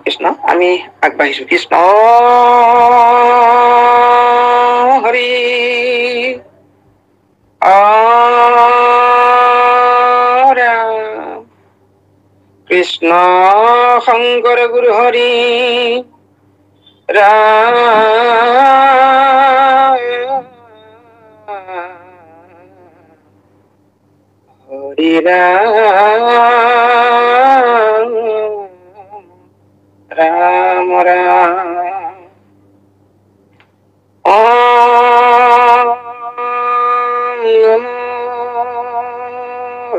কৃষ্ণ আমি আগবাঢ়িছো কৃষ্ণ হৰি ৰাম কৃষ্ণ শংকৰ গুৰু হৰি ৰাম হৰি ৰাম ৰাম ৰাম ॐ नमो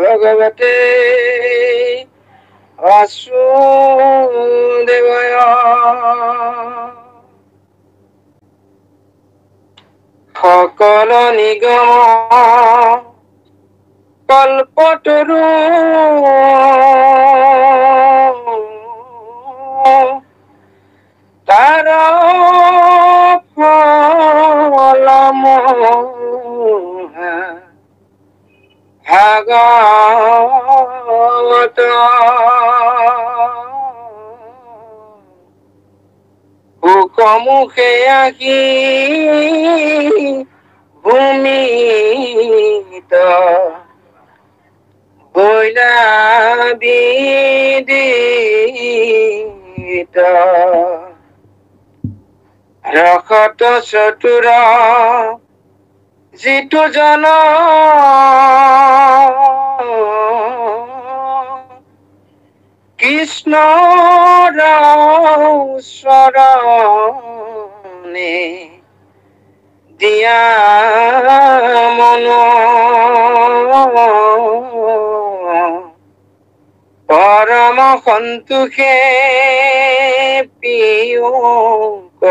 भगवते वासुदेवाय সকল নিগম কল্পতৰু তাৰ ভাগবত হুকমুখে আহি ভূমিত বৈলা বিদিত ৰখত চতুৰ যিটো জন কৃষ্ণ চৰণে দিয়া মন পৰম সন্তোষে পিয়ক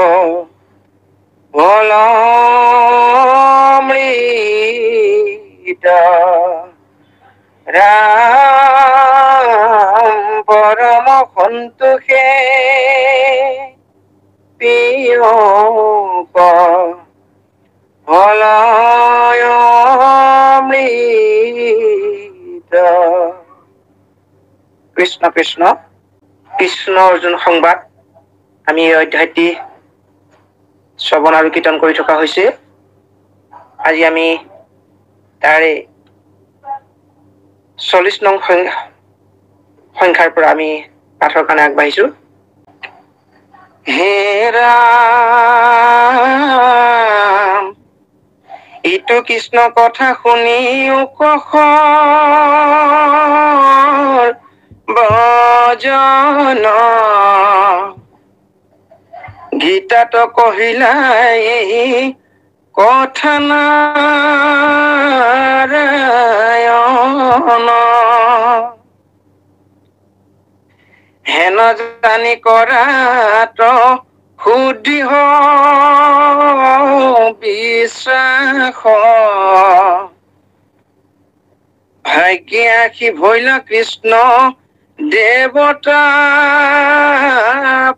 ভলমৃত ৰাম পৰম সন্তোষে পিয়ক ভলমৃত কৃষ্ণ কৃষ্ণ কৃষ্ণ অৰ্জুন সংবাদ আমি এই অধ্যায়টি শ্ৰৱণ আৰু কীৰ্তন কৰি থকা হৈছে। আজি আমি তাৰে 40 নং সংখ্যাৰ পৰা আমি পাঠৰ কাৰণে আগবাঢ়িছো। হে ৰাম ইটো কৃষ্ণ কথা শুনি কখ ভজন গীতাত কহিলাই কথা নাৰায়ণ হেন জানি কৰাত সুদৃঢ় বিশ্বাস ভাগ্যে আখি ভৈল কৃষ্ণ দেৱতা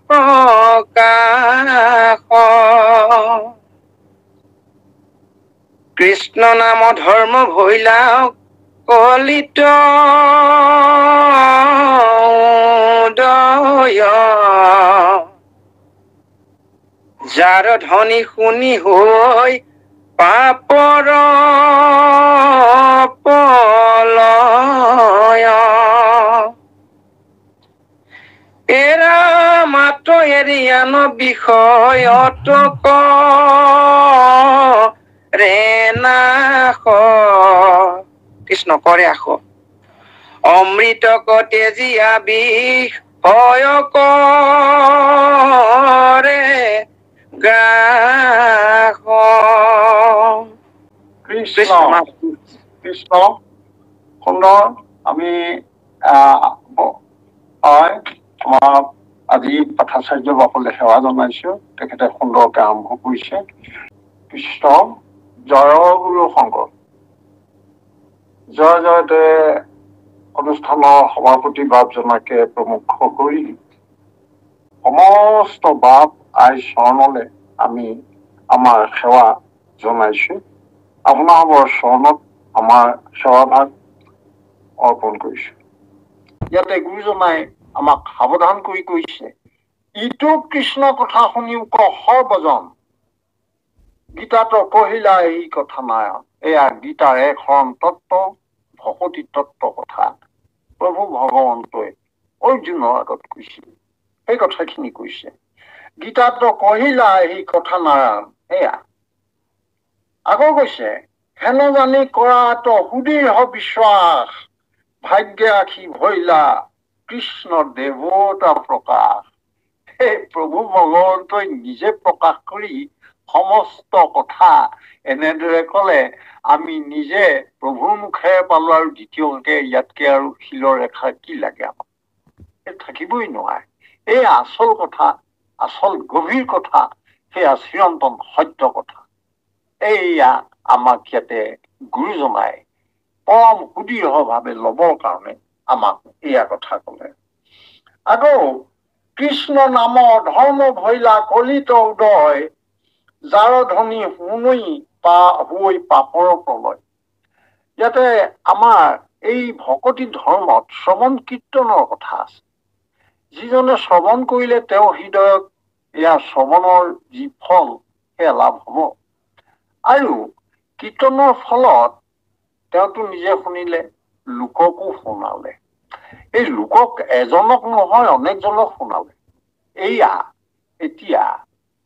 প্ৰকাশ কৃষ্ণ নাম ধৰ্ম ভৈলা কলিত উদয় যাৰ ধ্বনি শুনি হৈ পাপৰ পলয় এৰা মাত এৰিয়ান বিষয়ত ৰে নাশ কৃষ্ণ কৰে আস অমৃত তেজিয়া বিষয় কৰে গ্ৰাস কৃষ্ণ কৃষ্ণ সুন্দৰ আমি আমাৰ আজি পাঠাচাৰ্য বাপলে সেৱা জনাইছো। তেখেতে সুন্দৰকে আৰম্ভ কৰিছে। কৃষ্ণ জয় গুৰু শংকৰ জয় জয়তে অনুষ্ঠানৰ সভাপতি বাপজনাকে প্ৰমুখ কৰি সমস্ত বাপ আই চৰণলে আমি আমাৰ সেৱা জনাইছো। আপোনালোকৰ চৰণত আমাৰ সেৱাভাগ অৰ্পণ কৰিছো। ইয়াতে গুৰুজনাই আমাক সাৱধান কৰি কৈছে ইটো কৃষ্ণ কথা শুনিও সৰ্বজন গীতাতো কহিলা এই কথা নাই এয়া গীতাৰ এক শৰণ তত্ত্ব ভকতি তত্ত্ব কথা প্ৰভু ভগৱন্তই অৰ্জুনৰ আগত কৈছিল সেই কথাখিনি কৈছে গীতাতো কহিলা এই কথা নাৰায়ণ এয়া আকৌ কৈছে হেন জানি কৰাটো সুদৃঢ় বিশ্বাস ভাগ্যে আখি ভৈলা কৃষ্ণ দেৱতা প্ৰকাশ সেই প্ৰভু ভগৱন্তই নিজে প্ৰকাশ কৰি সমস্ত কথা এনেদৰে কলে আমি নিজে প্ৰভুৰ মুখেৰে পালো আৰু দ্বিতীয়কে ইয়াতকে আৰু শিলৰ ৰেখা কি লাগে আমাক থাকিবই নোৱাৰে এই আচল কথা আচল গভীৰ কথা সেয়া চিৰন্তন সত্য কথা এইয়া আমাক ইয়াতে গুৰুজনাই পৰম সুদৃঢ়ভাৱে ল'বৰ কাৰণে আমাক এয়া কথা কলে আকৌ কৃষ্ণ নাম ধৰ্ম ভৈলা কলিত উদয় যাৰ ধনী শুনই হৈ পাপৰ প্ৰলয় ইয়াতে আমাৰ এই ভকতি ধৰ্মত শ্ৰৱণ কীৰ্তনৰ কথা আছে যিজনে শ্ৰৱণ কৰিলে তেওঁ হৃদয়ত এয়া শ্ৰৱণৰ যি ফল সেয়া লাভ হব আৰু কীৰ্তনৰ ফলত তেওঁতো নিজে শুনিলে লোককো শুনালে এই লোকক এজনক নহয় অনেকজনক শুনালে এয়া এতিয়া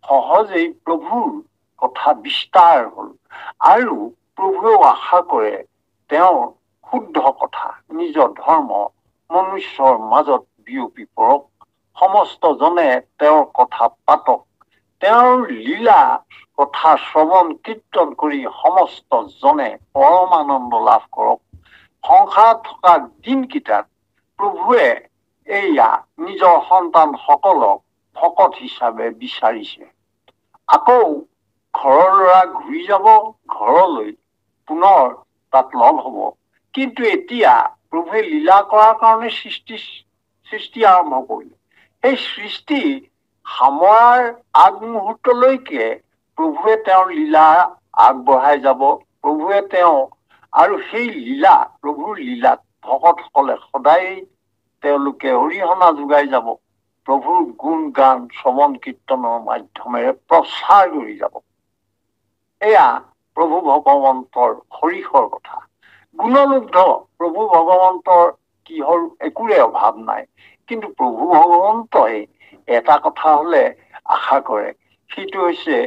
সহজেই প্ৰভুৰ কথা বিস্তাৰ হল আৰু প্ৰভুৱেও আশা কৰে তেওঁৰ শুদ্ধ কথা নিজৰ ধৰ্ম মনুষ্যৰ মাজত বিয়পি পৰক সমস্তজনে তেওঁৰ কথা পাতক তেওঁৰ লীলা কথা শ্ৰৱণ কীৰ্তন কৰি সমস্তজনে পৰমানন্দ লাভ কৰক সংসাৰত থকা দিনকেইটাত প্ৰভুৱে এয়া নিজৰ সন্তানসকলক ভকত হিচাপে বিচাৰিছে আকৌ ঘৰৰ ল'ৰা ঘূৰি যাব ঘৰলৈ পুনৰ তাত লগ হব কিন্তু এতিয়া প্ৰভুৱে লীলা কৰাৰ কাৰণে সৃষ্টি আৰম্ভ কৰিলে সেই সৃষ্টি সামৰাৰ আগমুহূৰ্তলৈকে প্ৰভুৱে তেওঁৰ লীলা আগবঢ়াই যাব প্ৰভুৱে তেওঁ আৰু সেই লীলা প্ৰভুৰ লীলাত ভকতসকলে সদায় তেওঁলোকে অৰিহণা যোগাই যাব প্ৰভুৰ গুণ গান শ্ৰৱণ কীৰ্তনৰ মাধ্যমেৰে প্ৰচাৰ কৰি যাব এয়া প্ৰভু ভগৱন্তৰ হৰিষৰ কথা গুণলুব্ধ প্ৰভু ভগৱন্তৰ কিহৰ একোৰে অভাৱ নাই কিন্তু প্ৰভু ভগৱন্তই এটা কথা হলে আশা কৰে সেইটো হৈছে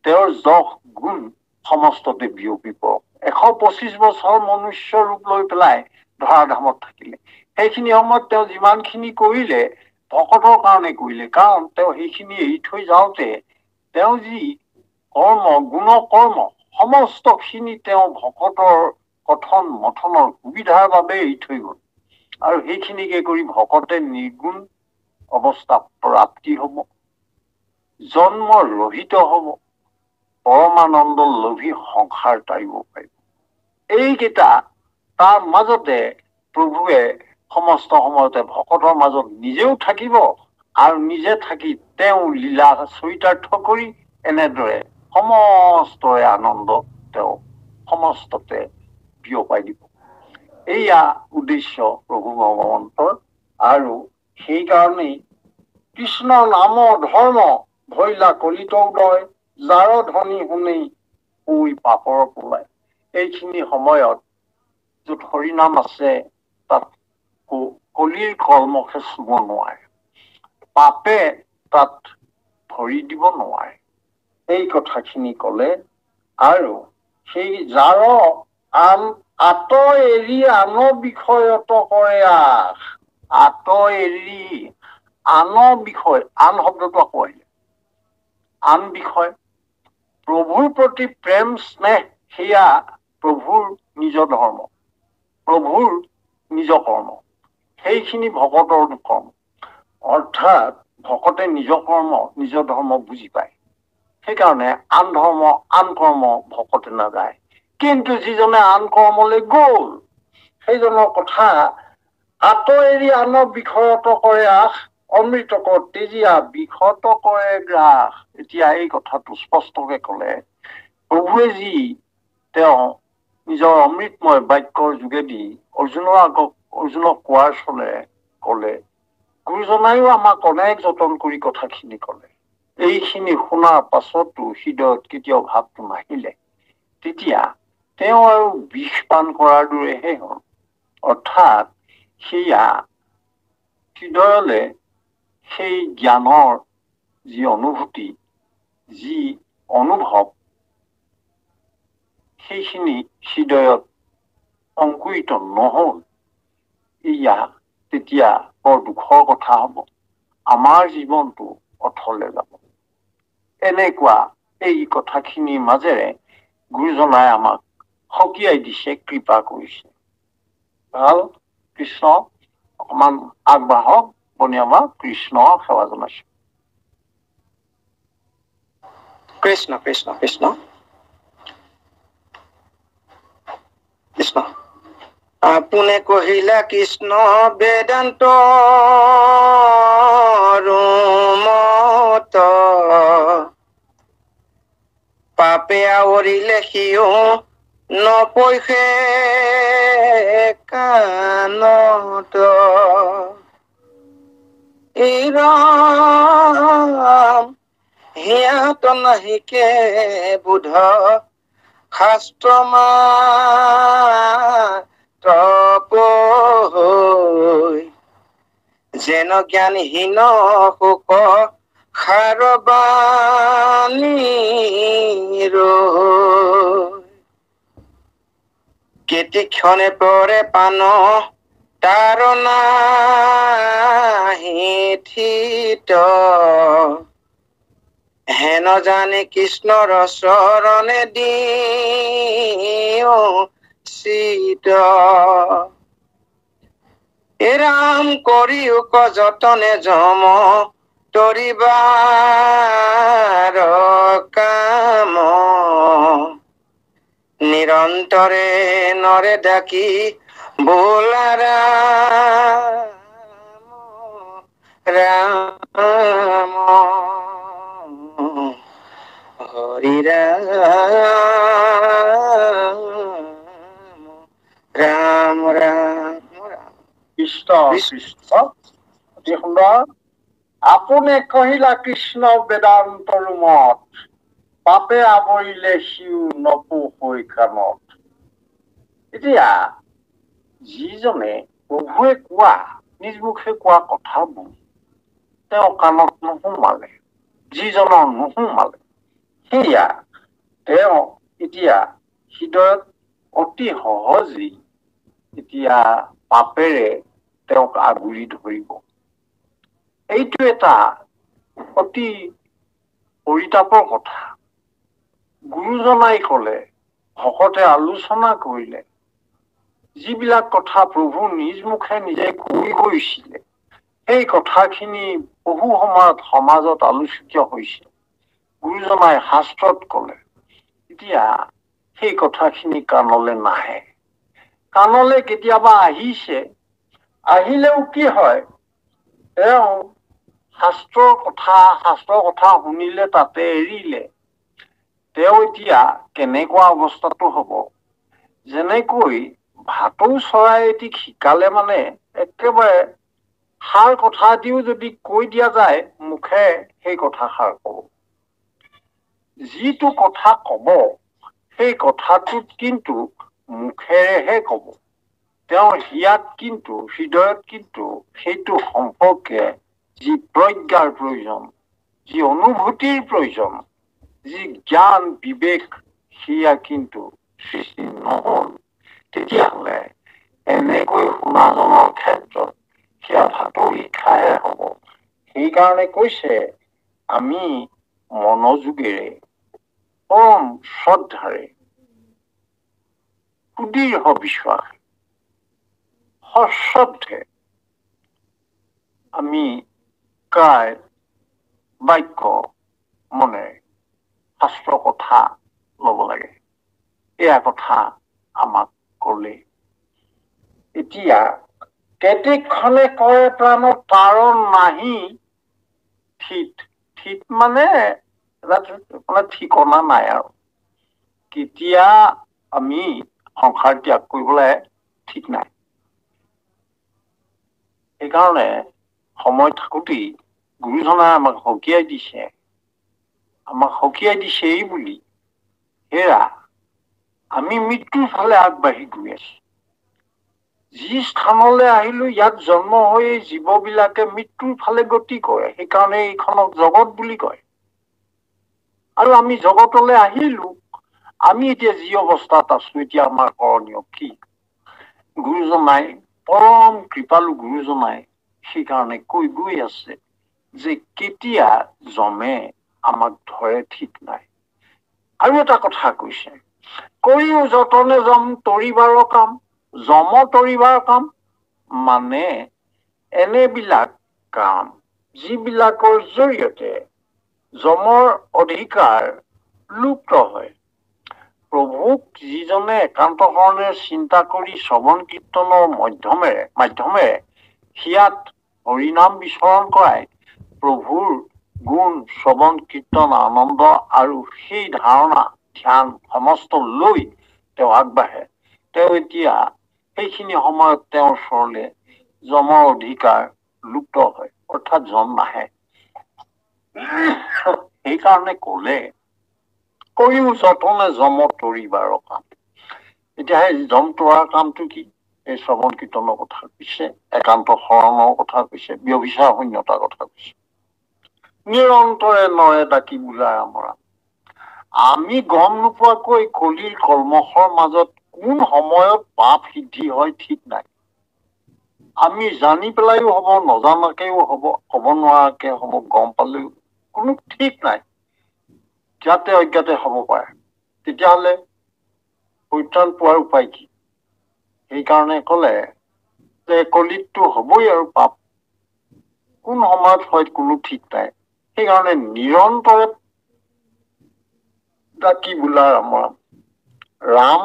তেওঁৰ যশ গুণ সমস্ততে বিয়পি পৰক 125 বছৰ মনুষ্য ৰূপ লৈ পেলাই ধৰাধামত থাকিলে সেইখিনি সময়ত তেওঁ যিমানখিনি কৰিলে ভকতৰ কাৰণে কৰিলে কাৰণ তেওঁ সেইখিনি এৰি থৈ যাওঁতে তেওঁ যি কৰ্ম গুণ কৰ্ম সমস্তখিনি তেওঁ ভকতৰ কথন মথনৰ সুবিধাৰ বাবে এৰি থৈ গল আৰু সেইখিনিকে কৰি ভকতে নিৰ্গুণ অৱস্থা প্ৰাপ্তি হব জন্ম ৰহিত হব পৰমানন্দ লোভী সংসাৰ তাৰিব পাৰিব এইকেইটা তাৰ মাজতে প্ৰভুৱে সমস্ত সময়তে ভকতৰ মাজত নিজেও থাকিব আৰু নিজে থাকি তেওঁ লীলা চৰিতাৰ্থ কৰি এনেদৰে সমস্তৰে আনন্দ তেওঁ সমস্ততে বিয়পাই দিব এয়া উদ্দেশ্য প্ৰভু ভগৱন্তৰ আৰু সেইকাৰণেই কৃষ্ণ নাম ধৰ্ম ভৈলা কলিত উদয় যাৰ ধনী শুনেই হৈ পাপৰ পলায় এইখিনি সময়ত য'ত হৰিনাম আছে তাত কলিৰ কলমকে চুব নোৱাৰে পাপে তাত ভৰি দিব নোৱাৰে এই কথাখিনি কলে আৰু সেই যাৰ আন আত এৰি আন বিষয়ত কৰে আত এৰি আন বিষয় আন শব্দটো আকৌ আহিলে আন বিষয় প্ৰভুৰ প্ৰতি প্ৰেম স্নেহ সেয়া প্ৰভুৰ নিজৰ ধৰ্ম প্ৰভুৰ নিজ কৰ্ম সেইখিনি ভকতৰ কৰ্ম অৰ্থাৎ ভকতে নিজ কৰ্ম নিজ ধৰ্ম বুজি পায় সেইকাৰণে আন ধৰ্ম আন কৰ্ম ভকতে নাযায় কিন্তু যিজনে আন কৰ্মলৈ গল সেইজনৰ কথা আত এৰি আন বিষয়ত কৰে আশ অমৃতক তেজীয়া বিষত কৰে গ্ৰাস এতিয়া এই কথাটো স্পষ্টকে কলে প্ৰভুৱে যি তেওঁ নিজৰ অমৃতময় বাক্যৰ যোগেদি অৰ্জুনক কোৱাৰ চলে কলে গুৰুজনায়ো আমাক অনেক যতন কৰি কথাখিনি ক'লে। এইখিনি শুনাৰ পাছতো হৃদয়ত কেতিয়াও ভাৱটো নাহিলে। তেতিয়া তেওঁ আৰু বিষ পান কৰাৰ দৰেহে হ'ল। অৰ্থাৎ সেয়া হৃদয়লে সেই জ্ঞানৰ যি অনুভূতি, যি অনুভৱ, সেইখিনি হৃদয়ত অংকুৰিত নহল। এয়া তেতিয়া বৰ দুখৰ কথা হ'ব। আমাৰ জীৱনটো অথলে যাব। এনেকুৱা এই কথাখিনিৰ মাজেৰে গুৰুজনাই আমাক সকীয়াই দিছে, কৃপা কৰিছে। ভাল, কৃষ্ণ অকমান আগবাঢ়ক। বনিয়ামা কৃষ্ণ সেৱা জনাইছো। কৃষ্ণ কৃষ্ণ কৃষ্ণ কৃষ্ণ। আপোনে কহিলা কৃষ্ণ বেদান্ত মত, পাপে আৱৰিলে সিও নপৈষে কাণত। এই ৰাম হিয়াত নাহিকে বুধ, শাস্ত্ৰ মাত্ৰ পঢ়ৈ, যেন জ্ঞানহীন শোক খাৰবাণী ৰৈ। কেতি ক্ষণে পৰে পান তাৰ নাহি থিত, হেন জানি কৃষ্ণৰ চৰণে দিও চিত। এ ৰাম কৰিওক যতনে যম তৰিবাৰ কাম, নিৰন্তৰে নৰে ডাকি বোলা ৰাম ৰাম, হৰি ৰাম ৰাম ৰাম ৰাম। কৃষ্ণ কৃষ্ণ। অতি সুন্দৰ। আপোনে কহিলা কৃষ্ণ বেদান্তৰ মত, পাপে আৱৰিলে সিও নপোষৈ কাণত। এতিয়া যিজনে প্ৰভুৱে কোৱা, নিজ মুখে কোৱা কথাবোৰ তেওঁ কাণত নোসোমালে, যিজনৰ নোসোমালে, সেয়া তেওঁ এতিয়া হৃদয়ত অতি সহজেই এতিয়া পাপেৰে তেওঁক আগুৰি ধৰিব। এইটো এটা অতি পৰিতাপৰ কথা। গুৰুজনাই কলে, ভকতে আলোচনা কৰিলে, যিবিলাক কথা প্ৰভু নিজ মুখে নিজে কৈ গৈছিলে, সেই কথাখিনি বহু সময়ত সমাজত আলোচিত হৈছিল। গুৰুজনাই শাস্ত্ৰত কলে, এতিয়া সেই কথাখিনি কাণলৈ নাহে। কাণলৈ কেতিয়াবা আহিছে, আহিলেও কি হয়, তেওঁ শাস্ত্ৰৰ কথা শুনিলে তাতে এৰিলে। তেওঁ এতিয়া কেনেকুৱা অৱস্থাটো হব, যেনেকৈ ভাটৌ চৰাই এটি শিকালে মানে একেবাৰে সাৰ কথা দিও যদি কৈ দিয়া যায়, মুখে সেই কথাষাৰ কব। যিটো কথা কব, সেই কথাটোত কিন্তু মুখেৰেহে কব। তেওঁৰ হিয়াত কিন্তু, হৃদয়ত কিন্তু সেইটো সম্পৰ্কে যি প্ৰজ্ঞাৰ প্ৰয়োজন, যি অনুভূতিৰ প্ৰয়োজন, যি জ্ঞান বিবেক, সেয়া কিন্তু সৃষ্টি নহল। তেতিয়াহলে এনেকৈ শুনাজনৰ ক্ষেত্ৰত সেয়া ভাটৌ শিক্ষাহে হব। সেইকাৰণে কৈছে, আমি মনোযোগেৰে পৰম শ্ৰদ্ধাৰে সুদৃঢ় বিশ্বাস সশ্ৰদ্ধে আমি কায় বাক্য মনেৰে শাস্ত্ৰ কথা লব লাগে। এয়া কথা আমাক কলে। এতিয়া কেতিক্ষণে কৰে প্ৰাণ তাৰ নাহি থিত। থিত মানে ঠিকনা নাই আৰু। কেতিয়া আমি সংসাৰ ত্যাগ কৰিবলৈ ঠিক নাই। সেইকাৰণে সময় থাকোঁতেই গুৰুজনাই আমাক সকীয়াই দিছে এই বুলি হেৰা আমি মৃত্যুৰ ফালে আগবাঢ়ি গৈ আছো। যি স্থানলৈ আহিলো ইয়াত জন্ম হৈ এই জীৱবিলাকে মৃত্যুৰ ফালে গতি কৰে, সেইকাৰণে এইখনক জগত বুলি কয়। আৰু আমি জগতলৈ আহিলো, আমি এতিয়া যি অৱস্থাত আছো এতিয়া আমাৰ কৰণীয় কি? গুৰুজনাই পৰম কৃপালু গুৰুজনাই সেইকাৰণে কৈ গৈ আছে যে কেতিয়া জমে আমাক ধৰে ঠিক নাই। আৰু এটা কথা কৈছে, কৰিও যতনে জম তৰিবাৰ কাম, জম তৰিবাৰ কাম মানে এনেবিলাক কাম যিবিলাকৰ জৰিয়তে জমৰ অধিকাৰ লুপ্ত হয়। প্ৰভুক যিজনে একান্ত কৰণে চিন্তা কৰি শ্ৰৱণ কীৰ্তনৰ মাধ্যমেৰে সিয়াত হৰিনাম বিচৰণ কৰাই প্ৰভুৰ গুণ শ্ৰৱণ কীৰ্তন আনন্দ আৰু সেই ধাৰণা ধ্যান সমস্ত লৈ তেওঁ আগবাঢ়ে। তেওঁ এতিয়া সেইখিনি সময়ত তেওঁৰ ওচৰলে জমৰ অধিকাৰ লুপ্ত হয়, অৰ্থাৎ জম নাহে। সেইকাৰণে কলে কৰিও যতনে জম তৰিবাৰ কাম। এতিয়া সেই জম তৰাৰ কামটো কি? এই শ্ৰৱণ কীৰ্তনৰ কথা কৈছে, একান্ত শৰণৰ কথা কৈছে, ব্যভিচাৰ শূন্যতাৰ কথা কৈছে। নিৰন্তৰে নৰে ডাকি বোলা আমৰা। আমি গম নোপোৱাকৈ কলিৰ কলমশৰ মাজত কোন সময়ত পাপ সিদ্ধি হয় ঠিক নাই। আমি জানি পেলাইও হব, নজনাকেও হব, কব নোৱাৰাকে হব, গম পালেও কোনো ঠিক নাই, যাতে অজ্ঞাতে হব পাৰে। তেতিয়াহলে পৰিত্ৰাণ পোৱাৰ উপায় কি? সেইকাৰণে কলে যে কলিতটো হবই আৰু পাপ, কোন সময়ত হয় কোনো ঠিক নাই। সেইকাৰণে নিৰন্তৰে ডাকি বোলা ৰাম। ৰাম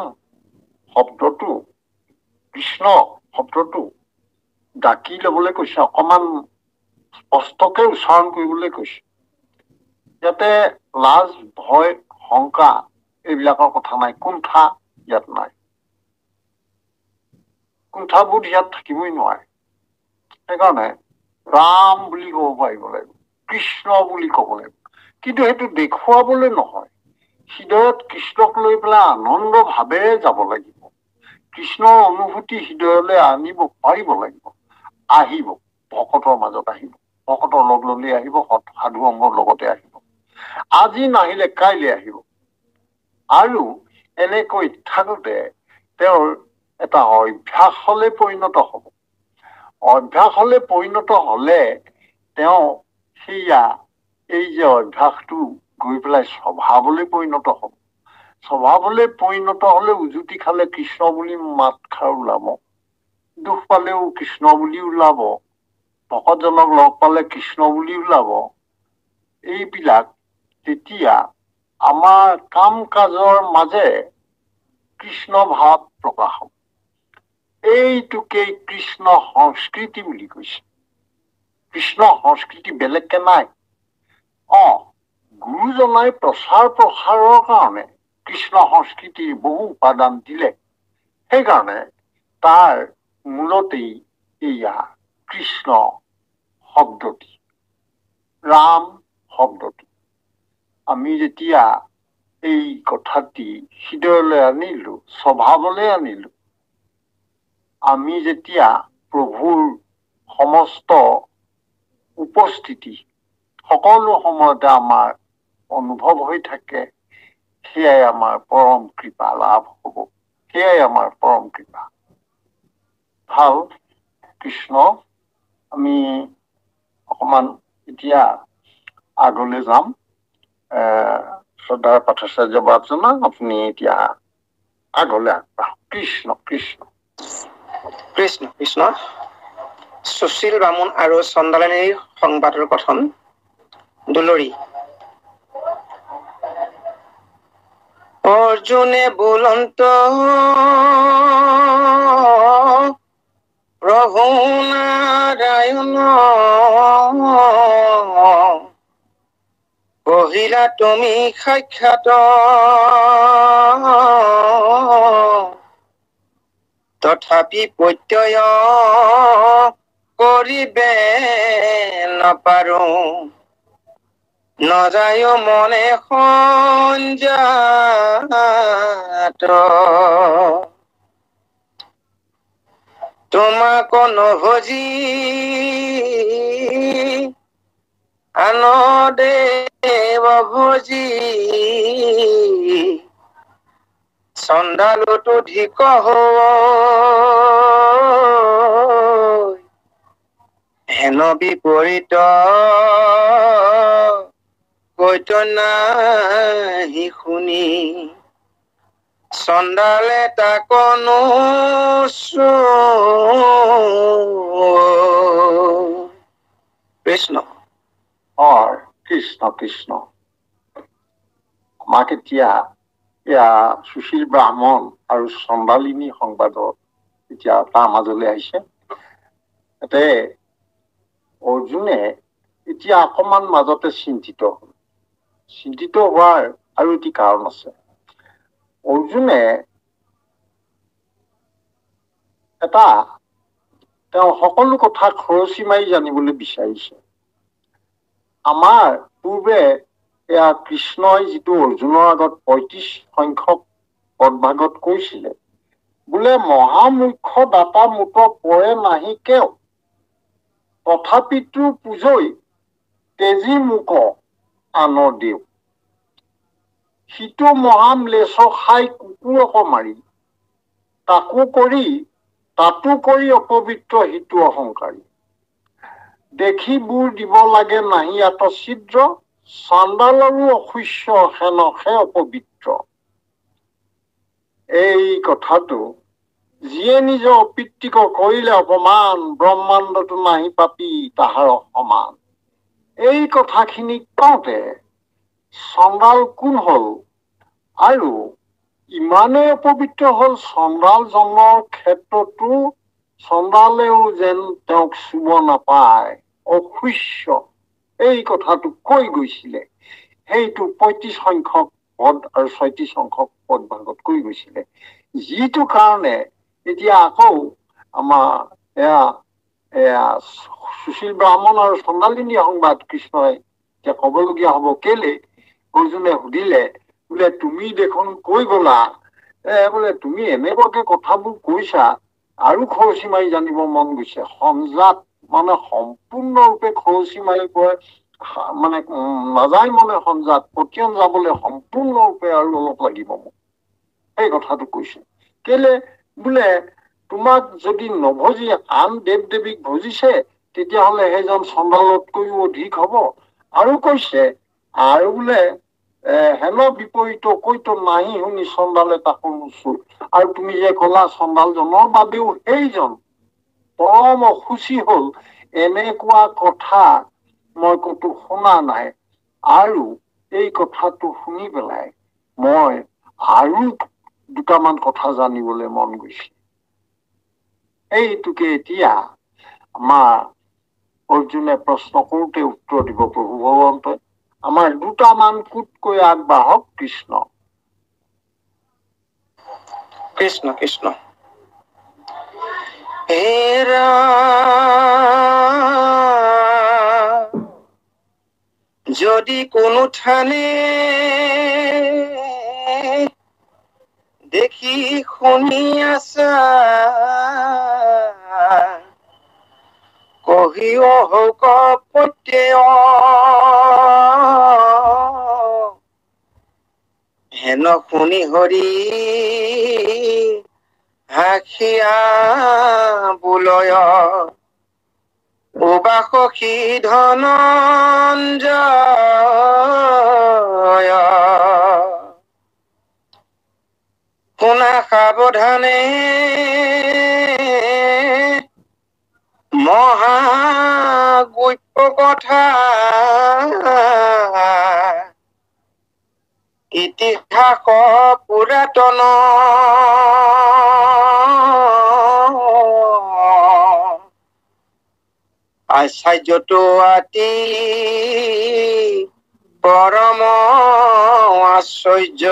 শব্দটো, কৃষ্ণ শব্দটো ডাকি লবলৈ কৈছে, অকমান স্পষ্টকে উচ্চাৰণ কৰিবলৈ কৈছে, যাতে লাজ ভয় শংকা এইবিলাকৰ কথা নাই, কুণ্ঠা ইয়াত নাই, কুণ্ঠাবোধ ইয়াত থাকিবই নোৱাৰে। সেইকাৰণে ৰাম বুলি কব পাৰিব লাগিব, কৃষ্ণ বুলি কব লাগিব। কিন্তু সেইটো দেখুৱাবলৈ নহয়, হৃদয়ত কৃষ্ণক লৈ পেলাই আনন্দ ভাৱেৰে যাব লাগিব, কৃষ্ণৰ অনুভূতি হৃদয়লৈ আনিব পাৰিব লাগিব। আহিব, ভকতৰ মাজত আহিব, ভকতৰ লগ ললে আহিব, সাধু সংগৰ লগতে আহিব, আজি নাহিলে কাইলৈ আহিব। আৰু এনেকৈ থাকোতে তেওঁৰ এটা অভ্যাসলৈ পৰিণত হব। অভ্যাসলৈ পৰিণত হলে তেওঁ সেয়া এই যে অভ্যাসটো গৈ পেলাই স্বভাৱলৈ পৰিণত হব। স্বভাৱলৈ পৰিণত হলে উজুতি খালে কৃষ্ণ বুলি মাত খাৰ ওলাব, দুখ পালেও কৃষ্ণ বুলি ওলাব, ভকতজনক লগ পালে কৃষ্ণ বুলি ওলাব। এইবিলাক তেতিয়া আমাৰ কাম কাজৰ মাজেৰে কৃষ্ণ ভাৱ প্ৰকাশ হ'ব। এইটোকেই কৃষ্ণ সংস্কৃতি বুলি কৈছে। কৃষ্ণ সংস্কৃতি বেলেগকে নাই। গুৰুজনাই প্ৰচাৰ প্ৰসাৰৰ কাৰণে কৃষ্ণ সংস্কৃতিৰ বহু উপাদান দিলে, সেইকাৰণে তাৰ মূলতেই এয়া কৃষ্ণ শব্দটি, ৰাম শব্দটি। আমি যেতিয়া এই কথাটি হৃদয়লৈ আনিলো, স্বভাৱলৈ আনিলো, আমি যেতিয়া প্ৰভুৰ সমস্ত উপস্থিতি সকলো সময়তে আমাৰ অনুভৱ হৈ থাকে, সেয়াই আমাৰ পৰম কৃপা লাভ হব, সেয়াই আমাৰ পৰম কৃপা। ভাল, কৃষ্ণ। আমি অকমান এতিয়া আগলৈ যাম। শ্ৰদ্ধাৰ পাঠাচাৰ্য বাপজনা, আপুনি এতিয়া আগলৈ আগবাঢ়ক। কৃষ্ণ কৃষ্ণ কৃষ্ণ কৃষ্ণ। সুশীল বামুণ আৰু চন্দালিনীৰ সংবাদৰ কথন। দুলৰী। অৰ্জুনে বুলন্ত প্ৰভু নাৰায়ণ কহিলা তুমি সাক্ষাৎ, তথাপি প্ৰত্যয় কৰিবে নপাৰো নযায় মনে সঞ্জাত তোমাক নভজি আন দেৱ ভজি চণ্ডালতো ধিক হেন বিপৰীত কৈত নাহি শুনি চণ্ডালে তাকনো কৃষ্ণ কৃষ্ণ কৃষ্ণ আমাক এতিয়া এয়া সুশীল ব্ৰাহ্মণ আৰু চণ্ডালিনী সংবাদত এতিয়া তাৰ মাজলৈ আহিছে তাতে অৰ্জুনে এতিয়া অকমান মাজতে চিন্তিত হল চিন্তিত হোৱাৰ আৰু এটি কাৰণ আছে অৰ্জুনে এটা তেওঁ সকলো কথা খৰচি মাৰি জানিবলৈ বিচাৰিছে আমাৰ পূৰ্বে এয়া কৃষ্ণই যিটো অৰ্জুনৰ আগত ৩৫ সংখ্যক পদভাগত কৈছিলে বোলে মহামূৰ্খ দাতা মুঠ পৰে নাহি কেও তথাপিতো পূজৈ তেজী মুক আনৰ দেও সিটো মহাম্লেশ খাই কুকুৰক মাৰি তাতো কৰি অপবিত্ৰ সিটো অহংকাৰী দেখি বুৰ দিব লাগে নাহি আত ছিদ্ৰ চাণ্ডালৰো অসুস্য হেনহে অপবিত্ৰ এই কথাটো যিয়ে নিজৰ অপিতৃক কৰিলে অপমান ব্ৰহ্মাণ্ডটো নাহি পাপি তাহাৰ সমান এই কথাখিনি কওঁতে চণ্ডাল কোন হল আৰু ইমানেই অপবিত্ৰ হল চণ্ডাল জন্মৰ ক্ষেত্ৰতো চণ্ডালেও যেন তেওঁক চুব নাপায় অসুস্য এই কথাটো কৈ গৈছিলে সেইটো ৩৫ সংখ্যক পদ আৰু ৩৬ সংখ্যক পদ ভাগত কৈ গৈছিলে যিটো কাৰণে এতিয়া আকৌ আমাৰ এয়া সুশীল ব্ৰাহ্মণ আৰু চণ্ডালিনী সংবাদ কৃষ্ণই এতিয়া কবলগীয়া হব কেলে অৰ্জুনে সুধিলে বোলে তুমি দেখোন কৈ গলা বোলে তুমি এনেকুৱাকে কথাবোৰ কৈছা আৰু খৰচি মাৰি জানিব মন গৈছে সংজাত মানে সম্পূৰ্ণৰূপে খৰচি মাৰি কয় মানে নাযায় মানে সংজাত পতিয়ন যাবলৈ সম্পূৰ্ণৰূপে আৰু অলপ লাগিব মোক এই কথাটো কৈছে কেলে বোলে তোমাক যদি নভজি আন দেৱ দেৱীক ভজিছে তেতিয়াহলে সেইজন চণ্ডালতকৈও অধিক হব আৰু কৈছে আৰু বোলে হেন বিপৰীত কৈতো নাহি শুনি চণ্ডালে তাকো নুচুৰ আৰু তুমি যে কলা চণ্ডালজনৰ বাবেও সেইজন পৰম অসুচি হল এনেকুৱা কথা মই কতো শুনা নাই আৰু এই কথাটো শুনি পেলাই মই আৰু দুটামান কথা জানিবলৈ মন গৈছে এইটোকে এতিয়া আমাৰ অৰ্জুনে প্ৰশ্ন কৰোঁতে উত্তৰ দিব প্ৰভু ভগৱন্তই আমাৰ দুটামান কুটকৈ আগবাঢ়ক কৃষ্ণ কৃষ্ণ কৃষ্ণ হেৰা যদি কোনো ঠানে দেখি শুনি আছা কহিও হক প্ৰত্যয় হেন শুনি হৰি হাসিয়া বুলয় উবাসী ধনঞ্জয় শুনা সাৱধানে মহাগুপ্য কথা ইতিহাস পুৰাতন আশ্চৰ্যটো আতি পৰম আশ্চৰ্য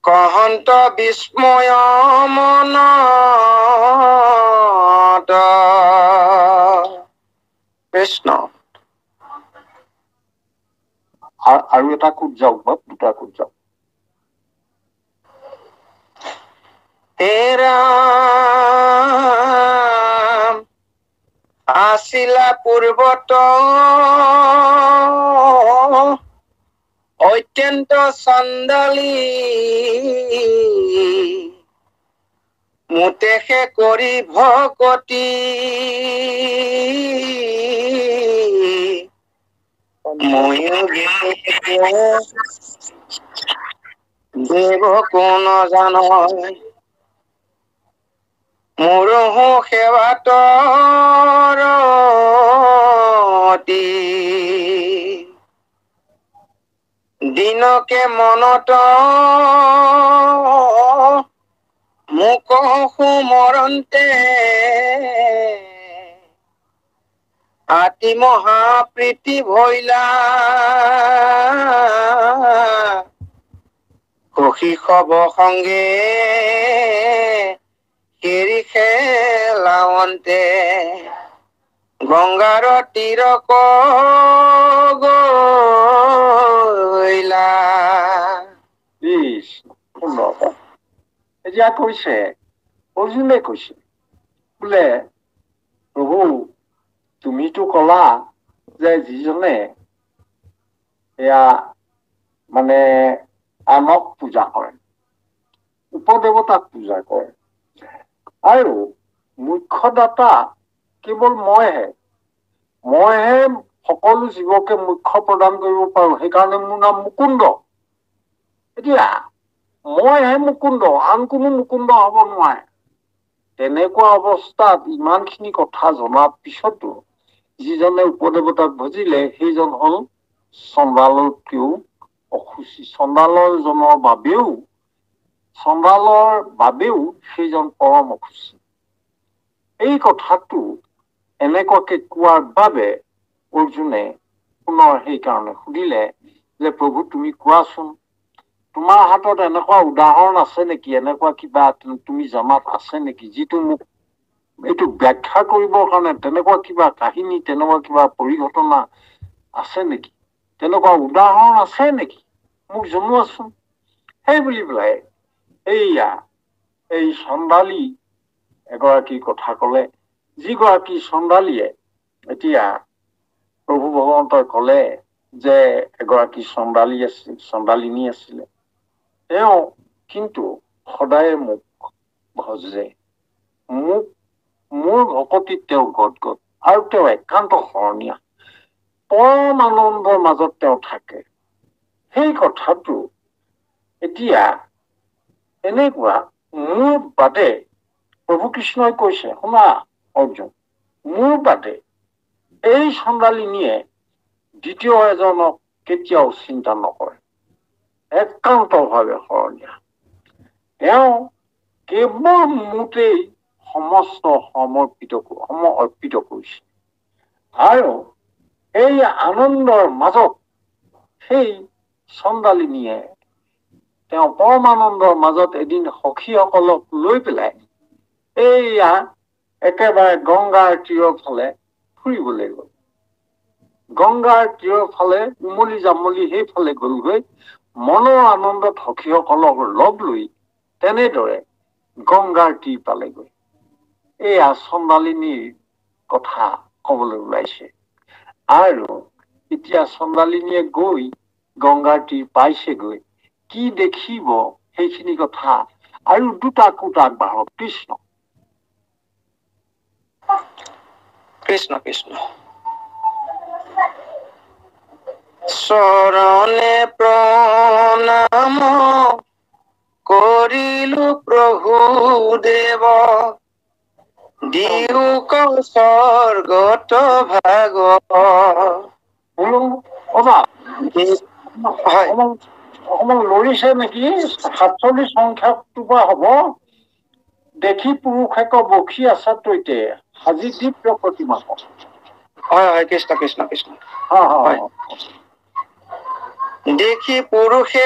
কহন্ত বিস্ময় মন মনত কৃষ্ণ আৰু এটা কোট যাওক বা দুটা কোট যাওক ৰাম আছিলা পূৰ্বত অত্যন্ত চণ্ডালী মুতেশে কৰি ভকতি ময়ো দেৱ কোন জান মোৰহো সেৱাতৰ দিনকে মনত মোক সুমৰন্তে আতি মহাপ্ৰীতি ভৈলা কশিশৱ সংগে শিৰিষে লাৱন্তে গংগাৰ তীৰক গৈলা এতিয়া কৈছে অৰ্জুনে কৈছে বোলে প্ৰভু তুমিতো কলা যে যিজনে এয়া মানে আনক পূজা কৰে উপদেৱতাক পূজা কৰে আৰু মুখ্যদাতা কেৱল মইহে সকলো জীৱকে মুখ্য প্ৰদান কৰিব পাৰো সেইকাৰণে মোৰ নাম মুকুন্দ এতিয়া মইহে মুকুন্দ আন কোনো মুকুন্দ হব নোৱাৰে তেনেকুৱা অৱস্থাত ইমানখিনি কথা জনাৰ পিছতো যিজনে উপদেৱতাক ভজিলে সেইজন হল চণ্ডালতকৈও অসুচী চণ্ডালৰ বাবেও সেইজন পৰম অসুচী এই কথাটো এনেকুৱাকে কোৱাৰ বাবে অৰ্জুনে পুনৰ সেইকাৰণে সুধিলে যে প্ৰভু তুমি কোৱাচোন তোমাৰ হাতত এনেকুৱা উদাহৰণ আছে নেকি এনেকুৱা কিবা তুমি জনাত আছে নেকি যিটো মোক এইটো ব্যাখ্যা কৰিবৰ কাৰণে তেনেকুৱা কিবা কাহিনী তেনেকুৱা কিবা পৰিঘটনা আছে নেকি তেনেকুৱা উদাহৰণ আছে নেকি মোক জনোৱাচোন সেই বুলি পেলাই এই চণ্ডালী এগৰাকী কথা কলে যিগৰাকী চণ্ডালীয়ে এতিয়া প্ৰভু ভগৱন্তই কলে যে এগৰাকী চণ্ডালিনী আছিলে তেওঁ কিন্তু সদায় মোক ভজে মোৰ ভকতিত তেওঁ গদগদ আৰু তেওঁ একান্ত শৰণীয়া পৰম আনন্দৰ মাজত তেওঁ থাকে সেই কথাটো এতিয়া এনেকুৱা মোৰ বাদে প্ৰভু কৃষ্ণই কৈছে শুনা অৰ্জুন মোৰ বাদে এই চণ্ডালিনীয়ে দ্বিতীয় এজনক কেতিয়াও চিন্তা নকৰে একান্তভাৱে শৰণীয়া তেওঁ কেৱল মোতেই সমস্ত অৰ্পিত কৰিছে আৰু এই আনন্দৰ মাজত সেই চণ্ডালিনীয়ে তেওঁ পৰমানন্দৰ মাজত এদিন সখীসকলক লৈ পেলাই এইয়া একেবাৰে গংগাৰ তীৰৰ ফালে ফুৰিবলৈ গল গংগাৰ তীৰৰ ফালে উমলি জামলি সেইফালে গলগৈ মনৰ আনন্দত সখীসকলক লগ লৈ তেনেদৰে গংগাৰ তীৰ পালেগৈ এয়া চণ্ডালিনীৰ কথা কবলৈ ওলাইছে আৰু এতিয়া চণ্ডালিনীয়ে গৈ গংগাৰ তীৰ পাইছেগৈ কি দেখিব সেইখিনি কথা আৰু দুটা কোট আগবাঢ়ক কৃষ্ণ কৃষ্ণ কৃষ্ণ চৰণে প্ৰণাম কৰিলো প্ৰভু দেৱ দিওক স্বৰ্গত ভাগ অকমান লৰিছে নেকি 47 সংখ্যাটোৰ পৰা হব দেখি পুৰুষেক বখি আছা তৈতে সাজি দিব্য প্ৰতিমা হয় কৃষ্ণ কৃষ্ণ কৃষ্ণ হয় দেখি পুৰুষে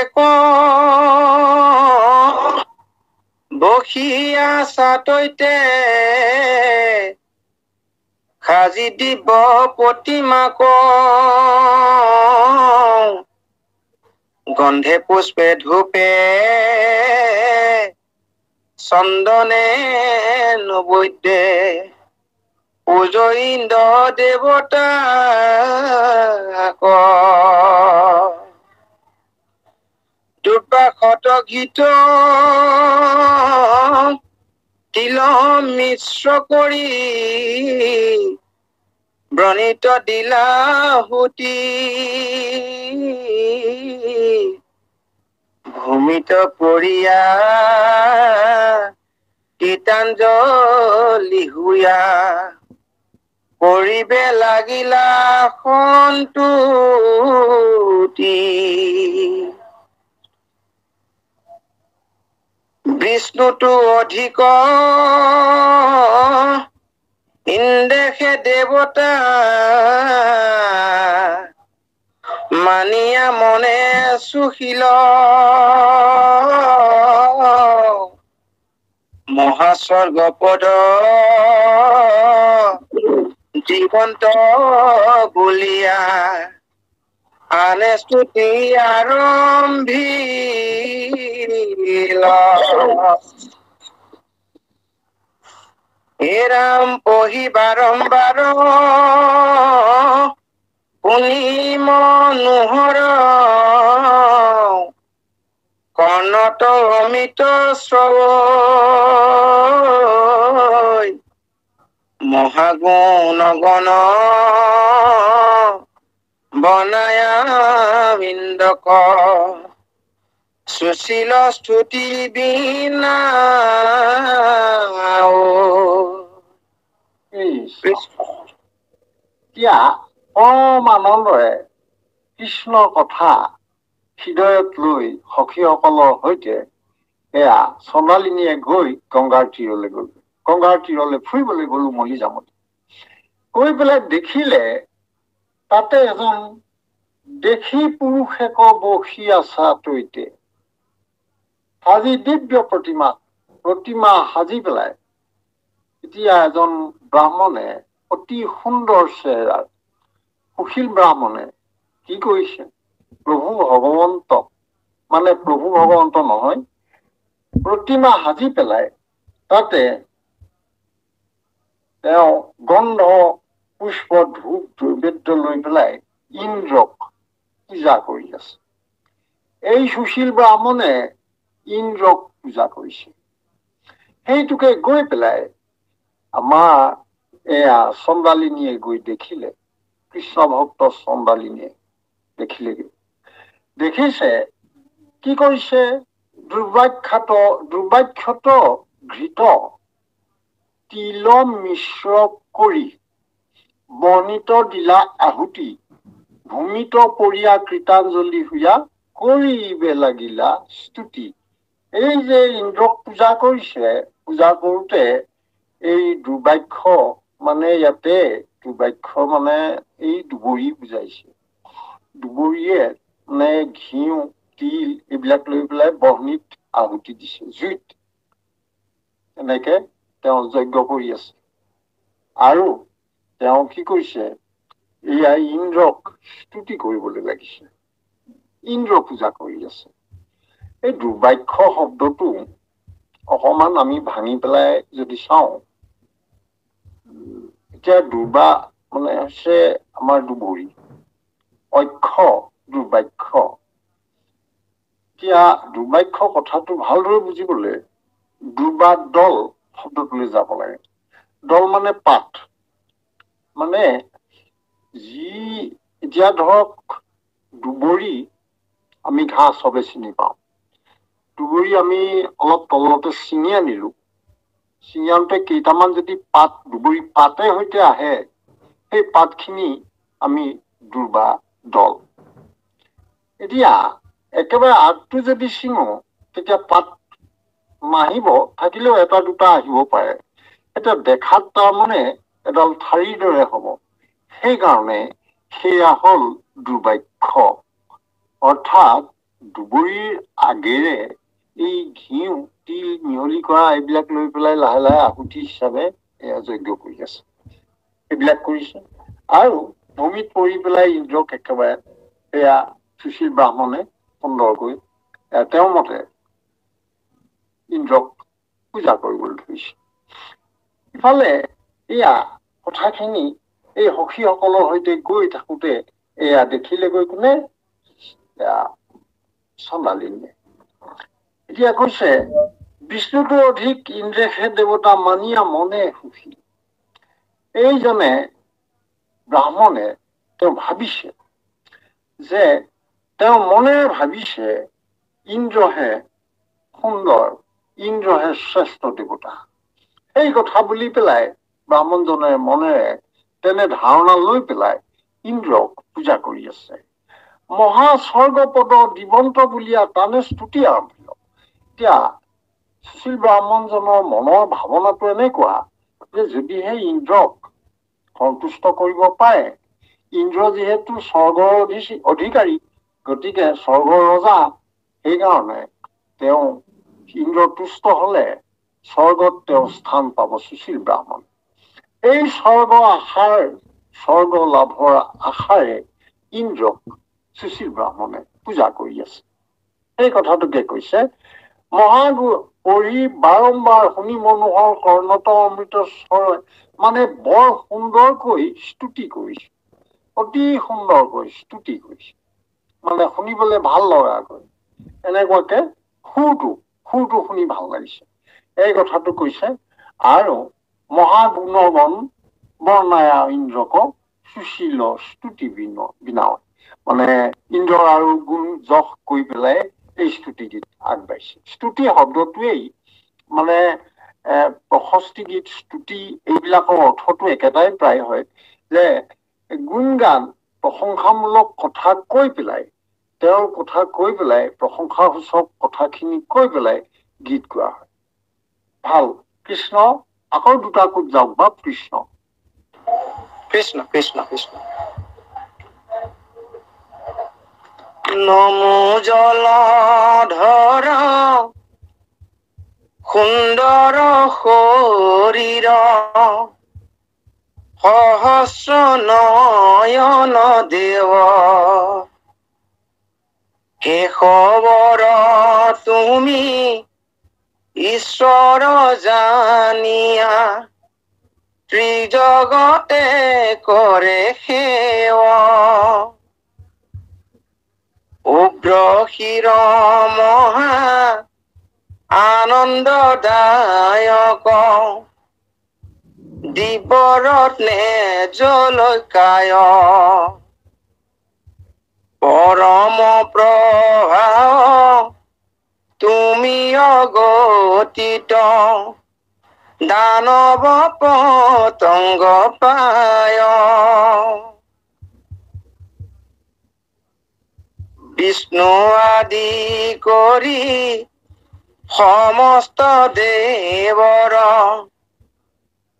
বখি আছা তৈতে সাজি দিব প্ৰতিমাক গন্ধে পুষ্পে ধূপে চন্দনে নবৈদ্যে পূজয় ইন্দ্ৰ দেৱতাক দুৰ্বাসত গীত তিল মিশ্ৰ কৰি ব্ৰণিত দিলাহুতি ভূমিত পৰিয়া গীতাঞ্জলি হুয়া কৰিবে লাগিলা সন্তুতি বিষ্ণুটো অধিক ইন্দ্ৰেশে দেৱতা মানিয়া মনে সুশীল মহাস্বৰ্গ পদ জীৱন্ত বলিয়া আনে স্তুতি আৰম্ভিল হে ৰাম পঢ়ি বাৰম্বাৰ শুনি মনোহৰ কৰ্ণত অমিত শ্ৰৱৈ মহাগুণ গণ বনায়া বিন্দক সুশীল স্তুতি বিনা এতিয়া পৰম আনন্দৰে কৃষ্ণৰ কথা হৃদয়ত লৈ সখীসকলৰ সৈতে এয়া চন্দ্ৰালিনীয়ে গৈ গংগাৰ তীৰলৈ গ'ল। গংগাৰ তীৰলৈ ফুৰিবলৈ গ'ল উমলি জামলি। গৈ পেলাই দেখিলে তাতে এজন দেখি পুৰুষ এক বসি আছা তৈতে সাজি দিব্য প্ৰতিমা সাজি পেলাই এতিয়া এজন ব্ৰাহ্মণে অতি সুন্দৰ চেহেৰাৰ সুশীল ব্ৰাহ্মণে কি কৰিছে, প্ৰভু ভগৱন্তক মানে প্ৰভু ভগৱন্ত নহয়, প্ৰতিমা সাজি পেলাই তাতে তেওঁ গন্ধ পুষ্প ধূপ নৈবেদ্য লৈ পেলাই ইন্দ্ৰক পূজা কৰি আছে। এই সুশীল ব্ৰাহ্মণে ইন্দ্ৰক পূজা কৰিছে। সেইটোকে গৈ পেলাই আমাৰ এয়া চন্দ্ৰালিনীয়ে গৈ দেখিলে, কৃষ্ণ ভক্ত চন্দ্ৰালিনীয়ে দেখিছে কি কৰিছে, দুৰ্বাক্ষত ঘৃত তিল মিশ্ৰ কৰি বৰ্ণিত দিলা আহুতি ভূমিত পৰিয়া কৃতাঞ্জলি হুয়া কৰিবে লাগিলা স্তুতি। এই যে ইন্দ্ৰক পূজা কৰিছে, পূজা কৰোতে এই দুৰ্বাক্ষ মানে ইয়াতে দুৰ্বাক্ষ মানে এই দুবৰি বুজাইছে। দুবৰিয়ে মানে ঘিউ তিল এইবিলাক লৈ পেলাই বহ্নিত আহুতি দিছে, জুইত এনেকে তেওঁ যজ্ঞ কৰি আছে। আৰু তেওঁ কি কৰিছে, এয়া ইন্দ্ৰক স্তুতি কৰিবলৈ লাগিছে, ইন্দ্ৰ পূজা কৰি আছে। এই দুৰ্বাক্ষ শব্দটো অকমান আমি ভাঙি পেলাই যদি চাওঁ, এতিয়া দুৰ্বা মানে হৈছে আমাৰ দুবৰি, অক্ষ দুৰ্বাক্ষ। এতিয়া দুৰ্বাক্ষ কথাটো ভালদৰে বুজিবলৈ দুৰ্বা দল শব্দটোলৈ যাব লাগে। দল মানে পাত, মানে যি এতিয়া ধৰক দুবৰি আমি ঘাঁহ চবে চিনি পাওঁ। দুবৰি আমি অলপ তলতে ছিঙি আনিলো, ছিঙি আনোতে কেইটামান যদি পাত দুবৰি পাতে সৈতে আহে, সেই পাতখিনি আমি দুৰ্বা দল। এতিয়া একেবাৰে আগটো যদি ছিঙো তেতিয়া পাত নাহিব, থাকিলেও এটা দুটা আহিব পাৰে। এতিয়া দেখাত তাৰমানে এডাল ঠাৰিৰ দৰে হ'ব, সেইকাৰণে সেয়া হ'ল দুৰ্বাক্ষ। অৰ্থাৎ দুবৰিৰ আগেৰে এই ঘিউ তিল মিহলি কৰা এইবিলাক লৈ পেলাই লাহে লাহে আহুতি হিচাপে এয়া যজ্ঞ কৰি আছে। এইবিলাক কৰিছে আৰু ভূমিত পৰি পেলাই ইন্দ্ৰক একেবাৰে এয়া সুশীল ব্ৰাহ্মণে সুন্দৰকৈ তেওঁৰ মতে ইন্দ্ৰক পূজা কৰিবলৈ ধৰিছে। ইফালে এয়া কথাখিনি এই সখীসকলৰ সৈতে গৈ থাকোতে এয়া দেখিলেগৈ কোনে চন্দালিনীয়ে। এতিয়া কৈছে বিষ্ণুটো অধিক ইন্দ্ৰেশে দেৱতা মানিয়া মনে সুখী। এইজনে ব্ৰাহ্মণে তেওঁ ভাবিছে যে তেওঁ মনে ভাবিছে ইন্দ্ৰহে সুন্দৰ, ইন্দ্ৰহে শ্ৰেষ্ঠ দেৱতা। সেই কথা বুলি পেলাই ব্ৰাহ্মণজনে মনেৰে তেনে ধাৰণা লৈ পেলাই ইন্দ্ৰক পূজা কৰি আছে। মহাস্বৰ্গপদ দিৱন্ত বুলিয়া তানে স্তুতি আৰম্ভ। এতিয়া সুশীল ব্ৰাহ্মণজনৰ মনৰ ভাৱনাটো এনেকুৱা যে যদিহে ইন্দ্ৰক সন্তুষ্ট কৰিব পাৰে, ইন্দ্ৰ যিহেতু স্বৰ্গৰ অধিকাৰী, গতিকে স্বৰ্গৰ ৰজা, সেইকাৰণে তেওঁ ইন্দ্ৰ তুষ্ট হলে স্বৰ্গত তেওঁ স্থান পাব সুশীল ব্ৰাহ্মণ। এই স্বৰ্গ লাভৰ আশাৰে ইন্দ্ৰক সুশীল ব্ৰাহ্মণে পূজা কৰি আছে। এই কথাটোকে কৈছে মহাগুৰু পঢ়ি বাৰম্বাৰ শুনি মনোহৰ কৰ্ণত অমৃত স্বৰে, মানে বৰ সুন্দৰকৈ স্তুতি কৰিছে, অতি সুন্দৰকৈ স্তুতি কৰিছে, মানে শুনিবলৈ ভাল লগাকৈ এনেকুৱাকে সুৰটো শুনি ভাল লাগিছে, এই কথাটো কৈছে। আৰু মহাগুণগণ বৰ্ণায়া ইন্দ্ৰক সুশীল স্তুতি বিনাও, মানে ইন্দ্ৰ আৰু গুণ যশ কৰি পেলাই এই স্তুতি গীত আগবাঢ়িছে। স্তুতি শব্দটোৱেই মানে প্ৰশস্তি গীত, স্তুতি এইবিলাকৰ অৰ্থটো একেটাই প্ৰায় হয়, যে গুণগান প্ৰশংসামূলক কথা কৈ পেলাই, তেওঁৰ কথা কৈ পেলাই, প্ৰশংসাসূচক কথাখিনি কৈ পেলাই গীত গোৱা হয়। ভাল, কৃষ্ণ আকৌ দুটা কোট যাওক বা কৃষ্ণ কৃষ্ণ কৃষ্ণ কৃষ্ণ। নমো জলধৰ সুন্দৰ শৰীৰ সহস্ৰ নয়ন দেৱ, কেশৱৰ তুমি ঈশ্বৰ জানিয়া, ত্ৰিজগতে কৰে সেৱা। উগ্ৰ শিৰ মহা আনন্দদায়ক, দিবৰত্নে জলকায়, পৰম প্ৰভাৱ তুমি অগতিত, দানৱ পতংগ পায়। বিষ্ণু আদি কৰি সমস্ত দেৱৰ,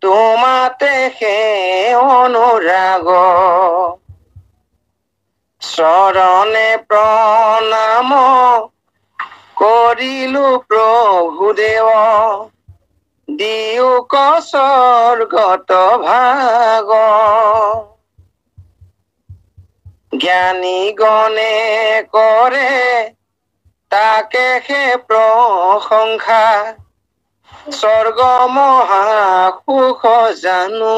তোমাতে সে অনুৰাগ, চৰণে প্ৰণাম কৰিলো প্ৰভুদেৱ, দিয়োক স্বৰ্গত ভাগ। জ্ঞানী গণে কৰে তাকে সে প্ৰশংসা, স্বৰ্গ মহাসুখ জানো,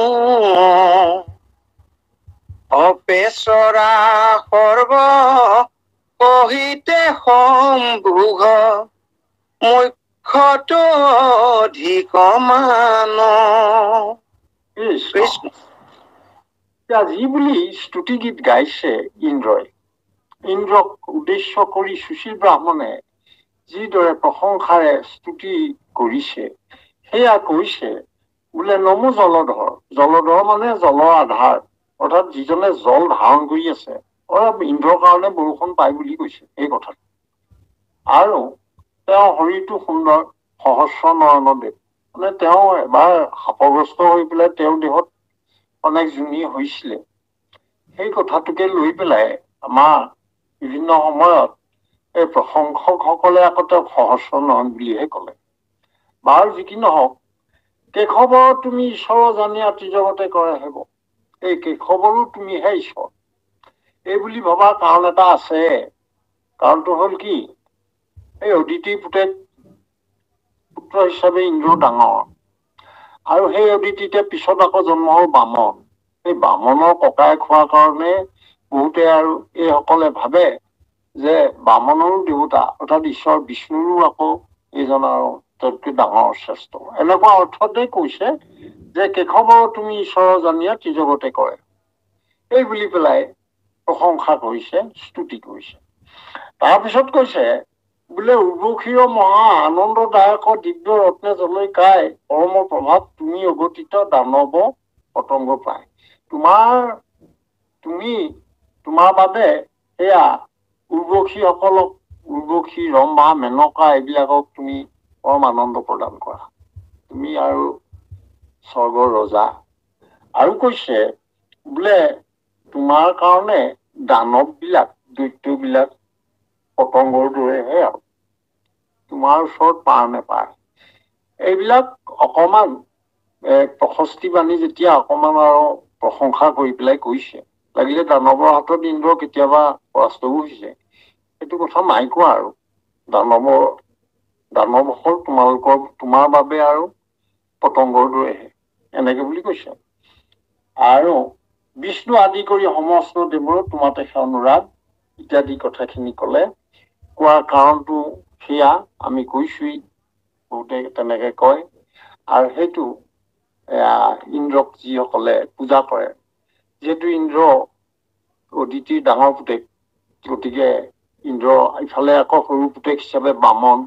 অপেশ্বৰা সৰ্ব কহিতে সম্ভোগ, মুখ্যটো অধিক মান। কৃষ্ণ। যি বুলি স্তুতি গীত গাইছে ইন্দ্ৰই, ইন্দ্ৰক উদ্দেশ্য কৰি সুশীল ব্ৰাহ্মণে যিদৰে প্ৰশংসাৰে স্তুতি কৰিছে, সেয়া কৈছে বোলে নমো জলধৰ। জলধৰ মানে জলৰ আধাৰ, অৰ্থাৎ যিজনে জল ধাৰণ কৰি আছে, অৰ্থাৎ ইন্দ্ৰৰ কাৰণে বৰষুণ পায় বুলি কৈছে এই কথাটো। আৰু তেওঁৰ শৰীৰটো সুন্দৰ, সহস্ৰ নয়ন দেৱ, মানে তেওঁ এবাৰ শাপগ্ৰস্ত হৈ পেলাই তেওঁৰ দেহত অনেক জুনি হৈছিলে, সেই কথাটোকে লৈ পেলাই আমাৰ বিভিন্ন সময়ত এই প্ৰশংসকসকলে আকৌ তেওঁক সহস্ৰ নয়ন বুলিহে কলে। বাৰু যি কি নহওক, কেশৱ তুমি ঈশ্বৰ জানিয়া ত্ৰিজগতে কৰে হেব, এই কেশৱৰো তুমিহে ঈশ্বৰ এই বুলি ভবা কাৰণ এটা আছে। কাৰণটো হ'ল কি, এই অদিতিৰ পুত্ৰ হিচাপে ইন্দ্ৰ ডাঙৰ, আৰু সেই অদিতিতে পিছত আকৌ জন্ম হ'ল বামন। এই বামনৰ ককায়েক হোৱাৰ কাৰণে বহুতে আৰু এইসকলে ভাবে যে বামনৰো দেৱতা অৰ্থাৎ ঈশ্বৰ বিষ্ণুৰো আকৌ এইজন আৰু তাতকৈ ডাঙৰ শ্ৰেষ্ঠ। এনেকুৱা অৰ্থতে কৈছে যে কেশৱ তুমি ঈশ্বৰৰ জানিয়া ত্ৰিজগতে কৰে, এই বুলি পেলাই প্ৰশংসা কৰিছে, স্তুতি কৰিছে। তাৰপিছত কৈছে বোলে উৰ্বশীয় মহা আনন্দদায়ক দিব্য ৰত্নে জলৈ কাই পৰম প্ৰভাৱ তুমি অগতিত দানৱ পতংগ পায়। তোমাৰ বাবে সেয়া উৰ্বশীসকলক, উৰ্বশী, ৰম্ভা, মেনকা এইবিলাকক তুমি পৰম আনন্দ প্ৰদান কৰা, তুমি আৰু স্বৰ্গৰ ৰজা। আৰু কৈছে বোলে তোমাৰ কাৰণে দানৱ বিলাক, দৈত্যবিলাক পতংগৰ দৰেহে আৰু তোমাৰ ওচৰত পাৰ নেপায়। এইবিলাক অকমান প্ৰশস্তি বাণী যেতিয়া অকমান আৰু প্ৰশংসা কৰি পেলাই কৈছে, লাগিলে দানৱৰ হাতত ইন্দ্ৰ কেতিয়াবা পৰাস্তও হৈছে, সেইটো কথা নাই কোৱা। আৰু দানৱ হ'ল তোমাৰ বাবে আৰু পতংগৰ দৰেহে, এনেকে বুলি কৈছে। আৰু বিষ্ণু আদি কৰি সমস্ত দেৱৰো তোমাতে অনুৰাগ ইত্যাদি কথাখিনি কলে। কোৱাৰ কাৰণটো সেয়া আমি কৈছোৱেই, বহুতে তেনেকে কয়। আৰু সেইটো ইন্দ্ৰক যিসকলে পূজা কৰে, যিহেতু ইন্দ্ৰ অদিতিৰ ডাঙৰ পুতেক, গতিকে ইন্দ্ৰ ইফালে আকৌ সৰু পুতেক হিচাপে বামন,